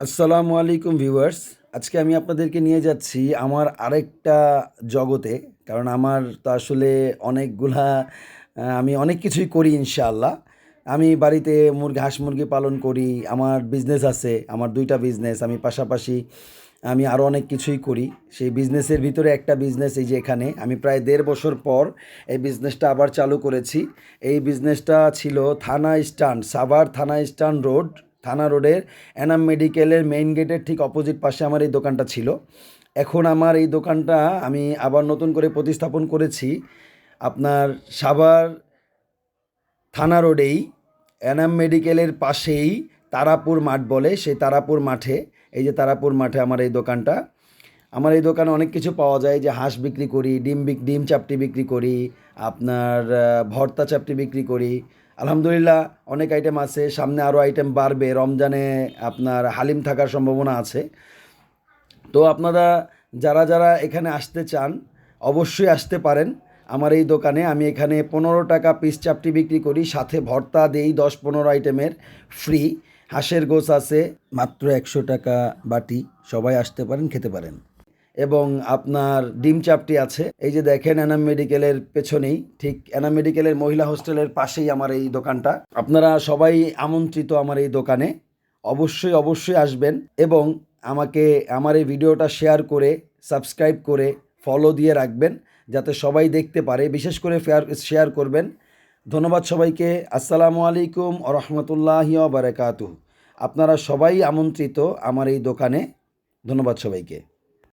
আসসালামু আলাইকুম ভিউয়ার্স। আজকে আমি আপনাদেরকে নিয়ে যাচ্ছি আমার আরেকটা জগতে। কারণ আমার তো আসলে অনেকগুলা আমি অনেক কিছুই করি ইনশাআল্লাহ। আমি বাড়িতে হাঁস মুরগি পালন করি। আমার বিজনেস আছে। আমার ২ টা বিজনেস। আমি পাশাপাশি আমি আরও অনেক কিছুই করি। সেই বিজনেসের ভিতরে একটা বিজনেস এই যে এখানে। আমি প্রায় ১.৫ বছর পর এই বিজনেসটা আবার চালু করেছি। এই বিজনেসটা ছিল থানা স্ট্যান্ড, সাভার থানা স্ট্যান্ড রোড, থানা রোডের এনাম মেডিকেলের মেইন গেটের ঠিক অপোজিট পাশে আমার এই দোকানটা ছিল। এখন আমার এই দোকানটা আমি আবার নতুন করে প্রতিস্থাপন করেছি আপনার সাভার থানা রোডেই এনাম মেডিকেলের পাশেই তারাপুর মাঠ বলে, সেই তারাপুর মাঠে, এই যে তারাপুর মাঠে আমার এই দোকানটা। আমার এই দোকানে অনেক কিছু পাওয়া যায়, যে হাঁস বিক্রি করি, ডিম চাপটি বিক্রি করি, আপনার ভর্তা চাপটি বিক্রি করি। আলহামদুলিল্লাহ অনেক আইটেম আছে, সামনে আরও আইটেম বাড়বে। রমজানে আপনার হালিম থাকার সম্ভাবনা আছে। তো আপনারা যারা এখানে আসতে চান অবশ্যই আসতে পারেন আমার এই দোকানে। আমি এখানে ১৫ টাকা পিস চাপটি বিক্রি করি, সাথে ভর্তা দেই ১০-১৫ আইটেমের ফ্রি। হাঁসের গোছ আছে মাত্র ১০০ টাকা বাটি। সবাই আসতে পারেন, খেতে পারেন। এবং আপনার ডিম চাপটি আছে, এই যে দেখেন এনাম মেডিকেলের পেছনেই, ঠিক এনাম মেডিকেলের মহিলা হোস্টেলের পাশেই আমার এই দোকানটা। আপনারা সবাই আমন্ত্রিত আমার এই দোকানে। অবশ্যই আসবেন এবং আমাকে আমার এই ভিডিওটা শেয়ার করে, সাবস্ক্রাইব করে, ফলো দিয়ে রাখবেন, যাতে সবাই দেখতে পারে। বিশেষ করে শেয়ার করবেন। ধন্যবাদ সবাইকে। আসসালামু আলাইকুম ওয়া রাহমাতুল্লাহি ওয়া বারাকাতুহু। আপনারা সবাই আমন্ত্রিত আমার এই দোকানে। ধন্যবাদ সবাইকে।